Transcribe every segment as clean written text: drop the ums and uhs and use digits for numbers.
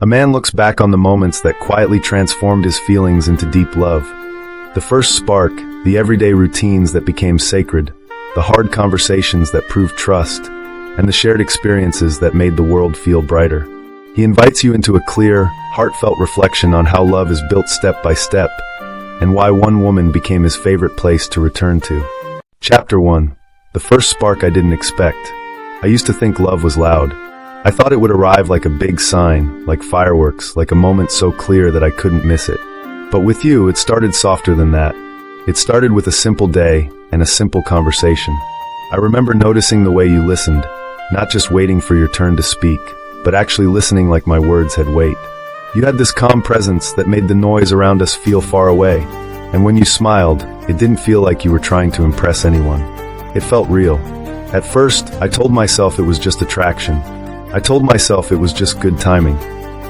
A man looks back on the moments that quietly transformed his feelings into deep love. The first spark, the everyday routines that became sacred, the hard conversations that proved trust, and the shared experiences that made the world feel brighter. He invites you into a clear, heartfelt reflection on how love is built step by step, and why one woman became his favorite place to return to. Chapter 1. The first spark I didn't expect. I used to think love was loud. I thought it would arrive like a big sign, like fireworks, like a moment so clear that I couldn't miss it. But with you, it started softer than that. It started with a simple day and a simple conversation. I remember noticing the way you listened, not just waiting for your turn to speak, but actually listening like my words had weight. You had this calm presence that made the noise around us feel far away, and when you smiled, it didn't feel like you were trying to impress anyone. It felt real. At first, I told myself it was just attraction. I told myself it was just good timing.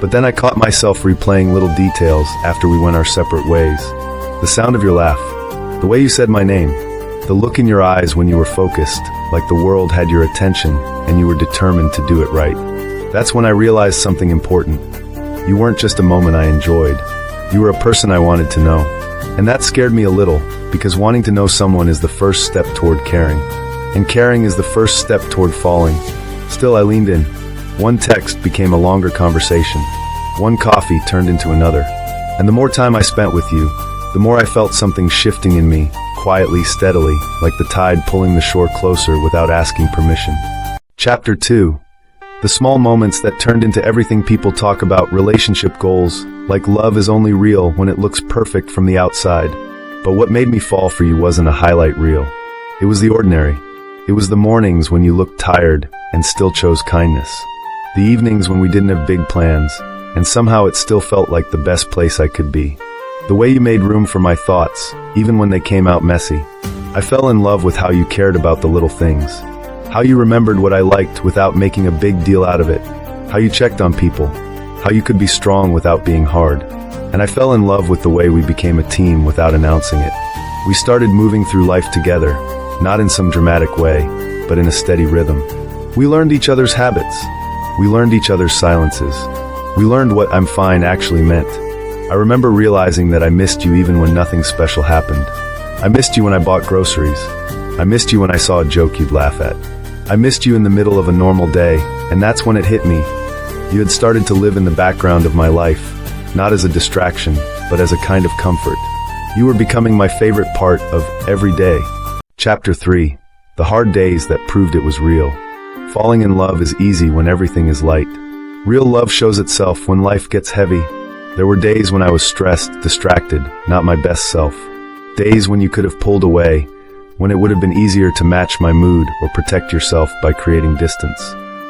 But then I caught myself replaying little details after we went our separate ways. The sound of your laugh, the way you said my name, the look in your eyes when you were focused, like the world had your attention and you were determined to do it right. That's when I realized something important. You weren't just a moment I enjoyed. You were a person I wanted to know. And that scared me a little, because wanting to know someone is the first step toward caring. And caring is the first step toward falling. Still, I leaned in. One text became a longer conversation. One coffee turned into another. And the more time I spent with you, the more I felt something shifting in me, quietly, steadily, like the tide pulling the shore closer without asking permission. Chapter 2. The small moments that turned into everything people talk about, relationship goals, like love is only real when it looks perfect from the outside. But what made me fall for you wasn't a highlight reel. It was the ordinary. It was the mornings when you looked tired and still chose kindness. The evenings when we didn't have big plans, and somehow it still felt like the best place I could be. The way you made room for my thoughts, even when they came out messy. I fell in love with how you cared about the little things. How you remembered what I liked without making a big deal out of it. How you checked on people. How you could be strong without being hard. And I fell in love with the way we became a team without announcing it. We started moving through life together, not in some dramatic way, but in a steady rhythm. We learned each other's habits. We learned each other's silences. We learned what "I'm fine" actually meant. I remember realizing that I missed you even when nothing special happened. I missed you when I bought groceries. I missed you when I saw a joke you'd laugh at. I missed you in the middle of a normal day, and that's when it hit me. You had started to live in the background of my life, not as a distraction, but as a kind of comfort. You were becoming my favorite part of every day. Chapter 3. The hard days that proved it was real. Falling in love is easy when everything is light. Real love shows itself when life gets heavy. There were days when I was stressed, distracted, not my best self. Days when you could have pulled away, when it would have been easier to match my mood or protect yourself by creating distance.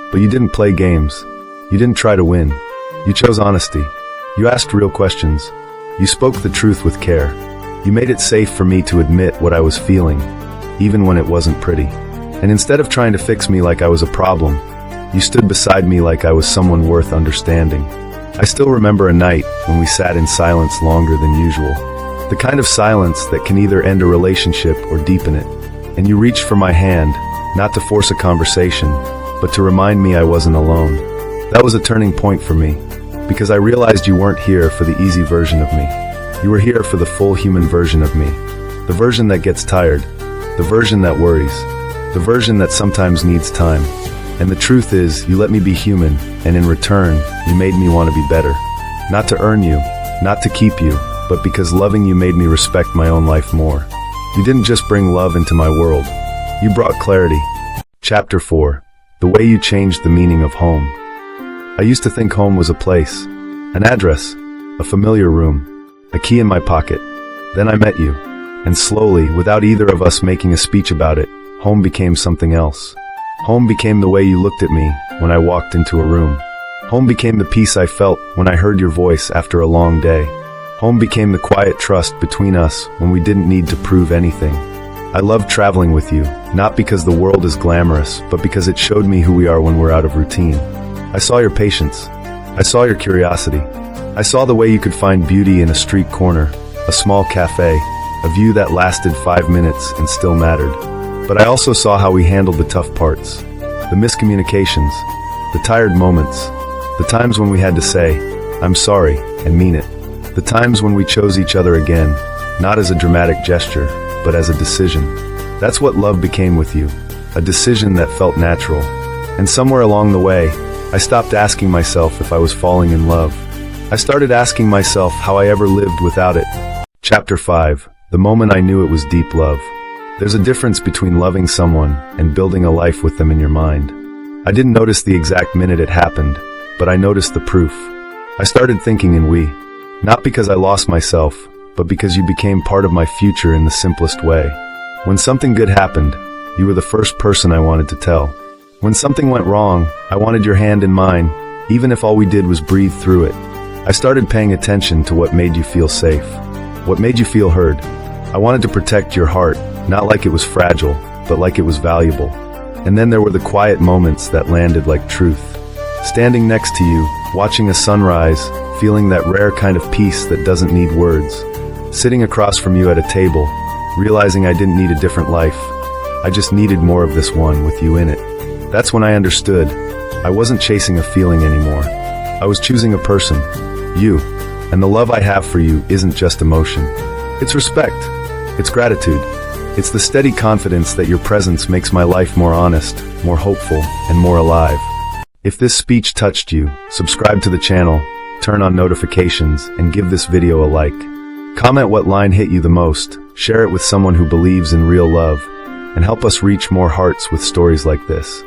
But you didn't play games. You didn't try to win. You chose honesty. You asked real questions. You spoke the truth with care. You made it safe for me to admit what I was feeling, even when it wasn't pretty. And instead of trying to fix me like I was a problem, you stood beside me like I was someone worth understanding. I still remember a night when we sat in silence longer than usual. The kind of silence that can either end a relationship or deepen it. And you reached for my hand, not to force a conversation, but to remind me I wasn't alone. That was a turning point for me, because I realized you weren't here for the easy version of me. You were here for the full human version of me. The version that gets tired, the version that worries, the version that sometimes needs time. And the truth is, you let me be human, and in return, you made me want to be better. Not to earn you, not to keep you, but because loving you made me respect my own life more. You didn't just bring love into my world. You brought clarity. Chapter 4. The way you changed the meaning of home. I used to think home was a place, an address, a familiar room, a key in my pocket. Then I met you, and slowly, without either of us making a speech about it, home became something else. Home became the way you looked at me when I walked into a room. Home became the peace I felt when I heard your voice after a long day. Home became the quiet trust between us when we didn't need to prove anything. I loved traveling with you, not because the world is glamorous, but because it showed me who we are when we're out of routine. I saw your patience. I saw your curiosity. I saw the way you could find beauty in a street corner, a small cafe, a view that lasted 5 minutes and still mattered. But I also saw how we handled the tough parts, the miscommunications, the tired moments, The times when we had to say, "I'm sorry," and mean it. The times when we chose each other again, not as a dramatic gesture, but as a decision. That's what love became with you, a decision that felt natural. And somewhere along the way, I stopped asking myself if I was falling in love. I started asking myself how I ever lived without it. Chapter 5. The moment I knew it was deep love. There's a difference between loving someone and building a life with them in your mind. I didn't notice the exact minute it happened, but I noticed the proof. I started thinking in we. Not because I lost myself, but because you became part of my future in the simplest way. When something good happened, you were the first person I wanted to tell. When something went wrong, I wanted your hand in mine, even if all we did was breathe through it. I started paying attention to what made you feel safe, what made you feel heard. I wanted to protect your heart, not like it was fragile, but like it was valuable. And then there were the quiet moments that landed like truth. Standing next to you, watching a sunrise, feeling that rare kind of peace that doesn't need words. Sitting across from you at a table, realizing I didn't need a different life. I just needed more of this one with you in it. That's when I understood. I wasn't chasing a feeling anymore. I was choosing a person, you. And the love I have for you isn't just emotion. It's respect. It's gratitude. It's the steady confidence that your presence makes my life more honest, more hopeful, and more alive. If this speech touched you, subscribe to the channel, turn on notifications, and give this video a like. Comment what line hit you the most, share it with someone who believes in real love, and help us reach more hearts with stories like this.